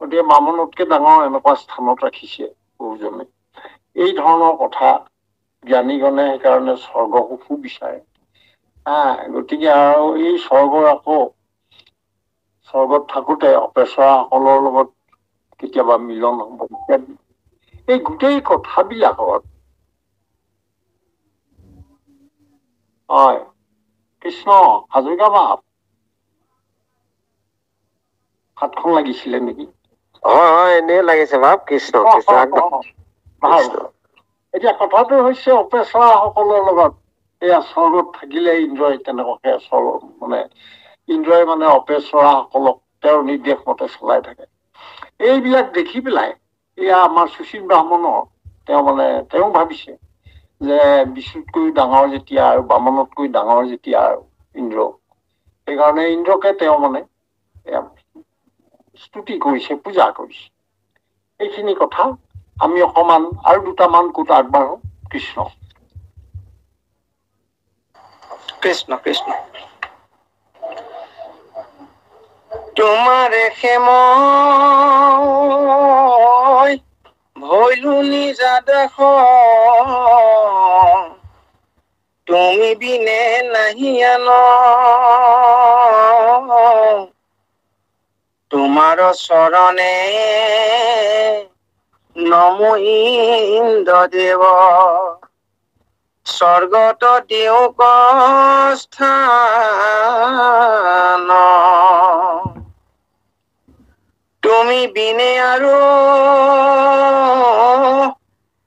গতিকে বামনতকে ডাঙৰ এনেকুৱা স্থানত ৰাখিছে বহুজনে। এই ধৰণৰ কথা জ্ঞানীজনে সেইকাৰণে স্বৰ্গ সুখো বিচাৰে। গতিকে আৰু এই স্বৰ্গত থাকোতে অপেশ্বৰাসকলৰ লগত কেতিয়াবা মিলন হ'ব ইত্যাদি। এই গোটেই কথাবিলাকত হয় কৃষ্ণ হাজৰিকা বাপ হাতখন লাগিছিলে নেকি? হয় এনেই লাগিছে বাপ। কৃষ্ণ ভাল। এতিয়া কথাটো হৈছে অপেশ্বৰাসকলৰ লগত এয়া স্বৰ্গত থাকিলে ইন্দ্ৰই তেনেকুৱাকে ইন্দ্ৰই অপেশ্বৰাসকলক তেওঁৰ নিৰ্দেশ মতে চলাই থাকে। এইবিলাক দেখি পেলাই এয়া আমাৰ সুশীল ব্ৰাহ্মণৰ তেওঁ ভাবিছে যে বিষ্ণুতকৈ ডাঙৰ যেতিয়া আৰু বামনতকৈ ডাঙৰ যেতিয়া আৰু ইন্দ্ৰ, সেইকাৰণে ইন্দ্ৰকে তেওঁ স্তুতি কৰিছে, পূজা কৰিছে। এইখিনি কথা আমি অকমান আৰু দুটামান ক'ত আগবাঢ়ো। কৃষ্ণ কৃষ্ণ কৃষ্ণ। তোমাৰে মই ভৈলো নিজা দেখ, তুমি বিনে নাহি আন, তোমাৰ চৰণে নমো ইন্দ্ৰ দেৱ, স্বৰ্গত দিওক স্থান, তুমি বিনে আৰু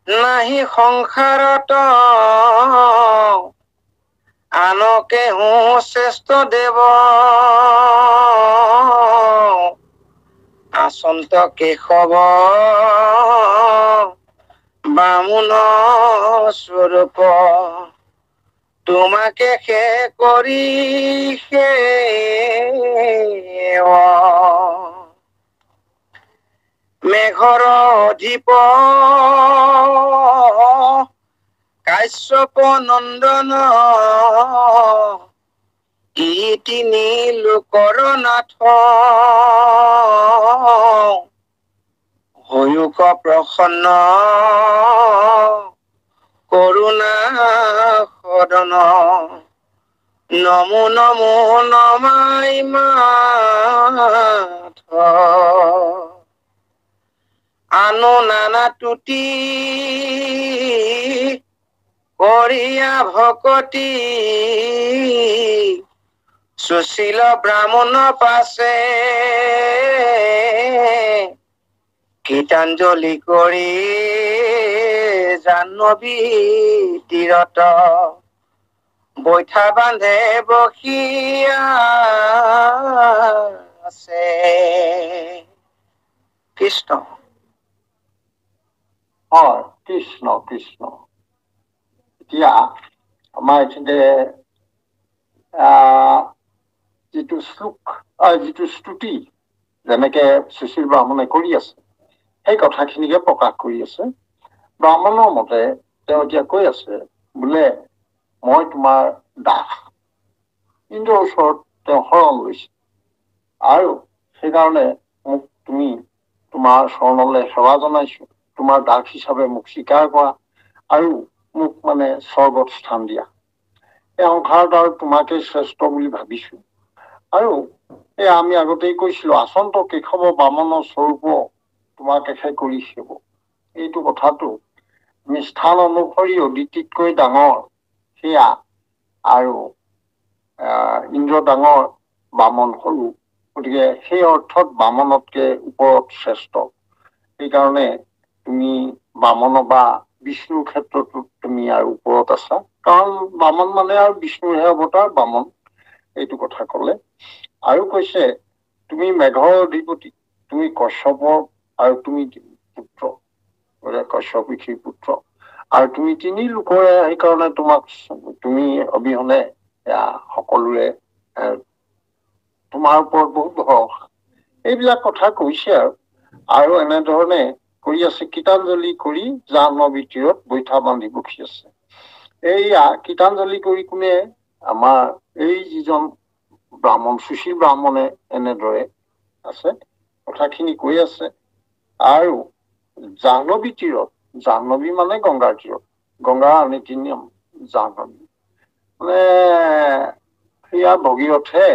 নাহি সংসাৰত, আনকে শ্ৰেষ্ঠ দেৱ, আচন্ত কেশৱ বামুণ স্বৰূপ, তোমাকে কৰি মেঘৰ অধিপ কাশ্যপ নন্দন, ইতি লোকৰ নাথ, হয়ুক প্ৰসন্ন কৰুণা সদন, নমো নমো নমাই মাথ, আনো নানা তুতি কৰিয়া ভকতি, সুশীল ব্ৰাহ্মণ পাছে গীতাঞ্জলি কৰি জাহ্নবী তীৰত বৈঠা বান্ধে বসিয়া আছে। কৃষ্ণ। হয়, কৃষ্ণ কৃষ্ণ। এতিয়া আমাৰ এইখিনিতে যিটো শ্লোক যিটো স্তুতি যেনেকে সুশীল ব্ৰাহ্মণে কৰি আছে সেই কথাখিনিকে প্ৰকাশ কৰি আছে। ব্ৰাহ্মণৰ মতে তেওঁ এতিয়া কৈ আছে বোলে মই তোমাৰ দাস। ইন্দ্ৰৰ ওচৰত তেওঁ শৰণ লৈছে আৰু সেইকাৰণে মোক তুমি তোমাৰ চৰণলৈ সেৱা জনাইছো, তোমাৰ দাস হিচাপে মোক স্বীকাৰ কৰা আৰু মোক মানে স্বৰ্গত স্থান দিয়া। এই সংসাৰত আৰু তোমাকেই শ্ৰেষ্ঠ বুলি ভাবিছো। আৰু এই আমি আগতেই কৈছিলো আচন্ত কেশৱ বামনৰ স্বৰূপ তোমাকেহে কৰি সেৱ। এইটো কথাটো স্থান অনুসৰি অদিতিতকৈ ডাঙৰ সেয়া, আৰু ইন্দ্ৰ ডাঙৰ বামন সৰু, গতিকে সেই অৰ্থত বামনতকে ওপৰত শ্ৰেষ্ঠ। সেইকাৰণে তুমি বামন বা বিষ্ণুৰ ক্ষেত্ৰতো তুমি আৰু ওপৰত আছা, কাৰণ বামন মানে আৰু বিষ্ণুৰহে অৱতাৰ বামন। এইটো কথা কলে আৰু কৈছে তুমি মেঘৰ অধিপতি, তুমি কশ্যপৰ আৰু তুমি পুত্ৰ, কশ্যপ ঋষিৰ পুত্ৰ, আৰু তুমি তিনি লোকৰে সেইকাৰণে তোমাক তুমি অবিহনে সকলোৰে তোমাৰ ওপৰত বহুত ভৰসা। এইবিলাক কথা কৈছে আৰু এনেধৰণে কৰি আছে। গীতাঞ্জলি কৰি জাহ্নবী তীৰত বৈঠা বান্ধি বসি আছে। এইয়া গীতাঞ্জলি কৰি কোনে? আমাৰ এই যিজন ব্ৰাহ্মণ সুশীল ব্ৰাহ্মণে এনেদৰে আছে, কথাখিনি কৈ আছে। আৰু জাহ্নবী তীৰত, জাহ্নবী মানে গংগাৰ তীৰত, গংগাৰ নীতি নিয়ম জাহ্নবী মানে সেয়া ভগীৰথে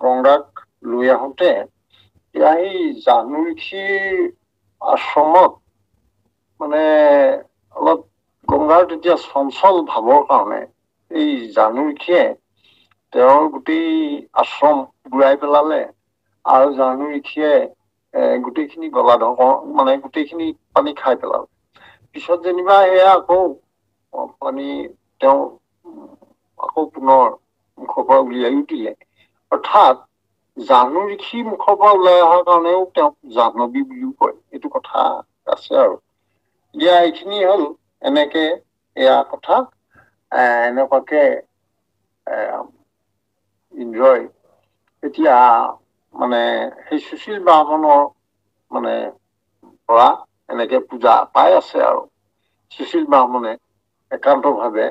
গংগাক লৈ আহোঁতে এতিয়া সেই জাহ্নু ঋষিৰ আশ্ৰমত মানে অলপ গংগাৰ তেতিয়া চঞ্চল ভাৱৰ কাৰণে এই জাহ্নু ঋষিয়ে তেওঁৰ গোটেই আশ্ৰম বুৰাই পেলালে, আৰু জাহ্নু ঋষিয়ে গোটেইখিনি গলা ধৰ মানে গোটেইখিনি পানী খাই পেলালে। পিছত যেনিবা সেয়া আকৌ পানী তেওঁ আকৌ পুনৰ মুখৰ পৰা উলিয়াইও দিলে। অৰ্থাৎ জাহ্নু ঋষিৰ মুখৰ পৰা ওলাই অহাৰ কাৰণেও তেওঁক জাহ্নবী বুলিও কয়। এইটো কথা আছে। আৰু এতিয়া এইখিনি হল এনেকে এয়া কথা এনেকুৱাকে ইন্দ্ৰই এতিয়া মানে সেই সুশীল ব্ৰাহ্মণৰ মানে পৰা এনেকে পূজা পাই আছে। আৰু সুশীল ব্ৰাহ্মণে একান্ত ভাৱে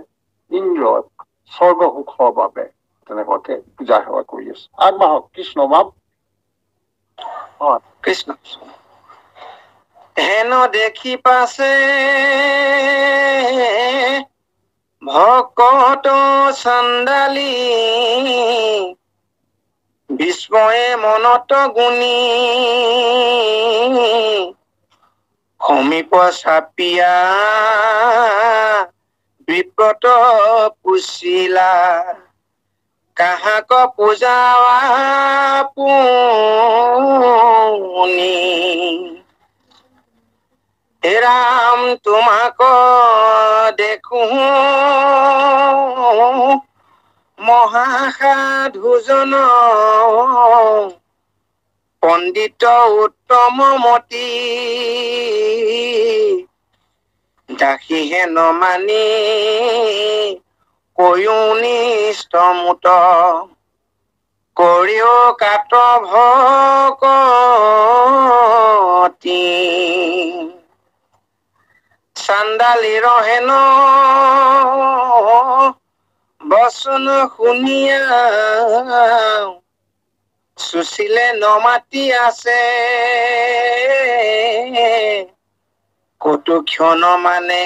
ইন্দ্ৰক স্বৰ্গ সুখৰ বাবে তেনেকুৱাকে পূজা সেৱা কৰি আছে। আগবাঢ়ক কৃষ্ণ বাপ। কৃষ্ণ। হেন দেখি পাছে ভকত চান্দালি, বিস্ময়ে মনত গুণী সমীপ চাপিয়া বিপ্ৰত পুছিলা, কাহাক পূজাৱা পুনি হে ৰাম তোমাক দেখো মহাসাধুজন পণ্ডিত উত্তম মতি, দাসী হেন মানি কয়োনিষ্টমুত কৰিও কাত ভকতি, চান্দালিৰ হেন বচন শুনিয়া সুশীলে নমাতি আছে, কতো ক্ষণ মানে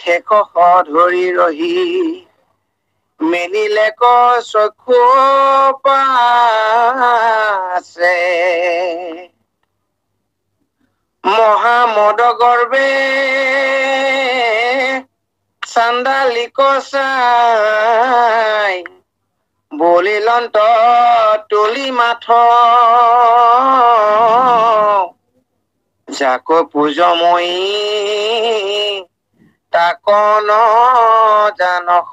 ঠেক ধৰি ৰহি, মেলিলে ক চক্ষু পাছে, মহামদ গৰ্বে চান্দালিক চাই, বলিলন্ত তুলি মাথ যাক পূজময়ী তাক ন জানস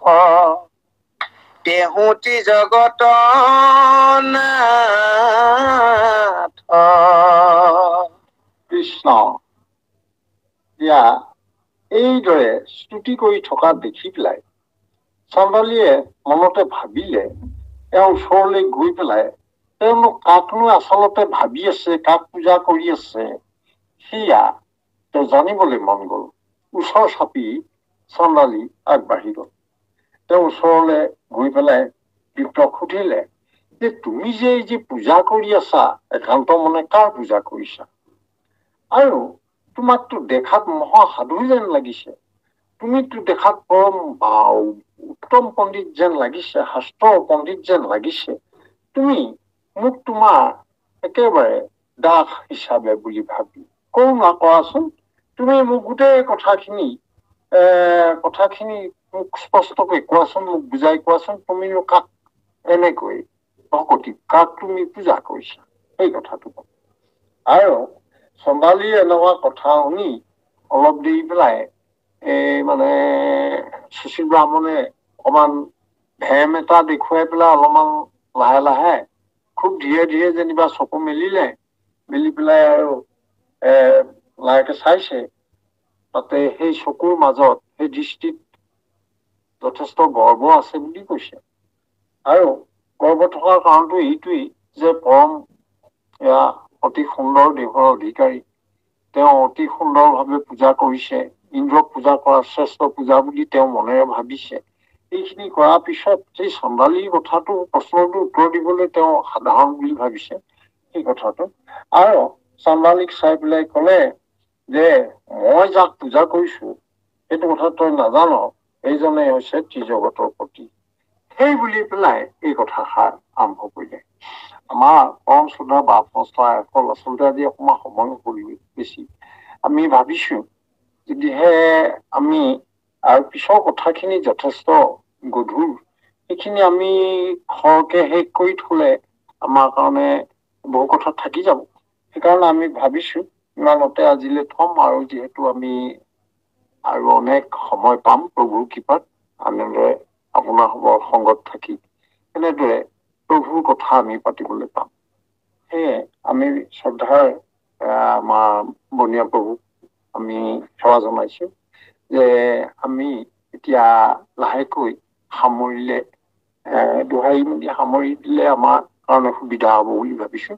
তেহুতি জগত নাথ। কৃষ্ণ এইদৰে স্তুতি কৰি থকা দেখি পেলাই চন্দালীয়ে মনতে ভাবিলে, তেওঁৰ ওচৰলৈ গৈ পেলাই তেওঁনো কাকনো আচলতে ভাবি আছে, কাক পূজা কৰি আছে, সেয়া তেওঁ জানিবলৈ মন গল। ওচৰ চাপি চন্দালী আগবাঢ়ি গল। তেওঁ ওচৰলৈ গৈ পেলাই বিপ্ৰক সুধিলে যে তুমি যে এই যে পূজা কৰি আছা, একান্ত মনে কাৰ পূজা কৰিছা? আৰু তোমাকতো দেখাত মহাসাধু যেন লাগিছে, তুমিতো দেখাত পৰম উত্তম পণ্ডিত যেন লাগিছে, শাস্ত্ৰৰ পণ্ডিত যেন লাগিছে, তুমি মোক তোমাৰ একেবাৰে দাস হিচাপে বুলি ভাবি কৰোণা কৰাচোন, তুমি মোক গোটেই কথাখিনি মোক স্পষ্টকৈ কোৱাচোন, মোক বুজাই কোৱাচোন, তুমিনো কাক এনেকৈ ভকতি, কাক তুমি পূজা কৰিছা, সেই কথাটো। আৰু চন্দালীয়ে এনেকুৱা কথা শুনি অলপ দেৰি পেলাই মানে সুশীল ব্ৰাহ্মণে অকমান ভেম এটা দেখুৱাই পেলাই অলপমান লাহে লাহে খুব ধীৰে ধীৰে যেনিবা চকু মেলিলে, মেলি পেলাই আৰু লাহেকে চাইছে, তাতে সেই চকুৰ মাজত সেই দৃষ্টিত যথেষ্ট গৰ্ব আছে বুলি কৈছে। আৰু গৰ্ব থকাৰ কাৰণটো এইটোৱেই যে পৰম অতি সুন্দৰ দেহৰ অধিকাৰী, তেওঁ অতি সুন্দৰভাৱে পূজা কৰিছে, ইন্দ্ৰক পূজা কৰাৰ শ্ৰেষ্ঠ পূজা বুলি তেওঁ মনেৰে ভাবিছে। এইখিনি কৰাৰ পিছত সেই চন্দালীৰ কথাটো প্ৰশ্নটো উত্তৰ দিবলৈ তেওঁ সাধাৰণ বুলি ভাবিছে সেই কথাটো। আৰু চন্দালীক চাই পেলাই কলে যে মই যাক পূজা কৰিছো সেইটো কথা তই নাজান, এইজনে হৈছে ত্ৰিজগতৰ পতি। সেই বুলি পেলাই এই কথাষাৰ আৰম্ভ কৰিলে। আমাৰ পৰম শ্ৰদ্ধা বাপ সংস্থাসকল আচলতে আজি অকণমান সময় কৰি বেছি আমি ভাবিছো, যদিহে আমি আৰু পিছৰ কথাখিনি যথেষ্ট গধুৰ, সেইখিনি আমি খৰকে শেষ কৰি থলে আমাৰ কাৰণে বহু কথা থাকি যাব। সেইকাৰণে আমি ভাবিছো ইমানতে আজিলৈ থম, আৰু যিহেতু আমি আৰু অনেক সময় পাম প্ৰভুৰ কৃপাত আনন্দৰে আপোনাৰ সংগত থাকি এনেদৰে প্ৰভুৰ কথা আমি পাতিবলৈ পাম। সেয়ে আমি শ্ৰদ্ধাৰ আমাৰ বনীয়া প্ৰভুক আমি সেৱা জনাইছো যে আমি এতিয়া লাহেকৈ সামৰিলে দোহাৰি মেলি সামৰি দিলে আমাৰ কাৰণে সুবিধা হ'ব বুলি ভাবিছো।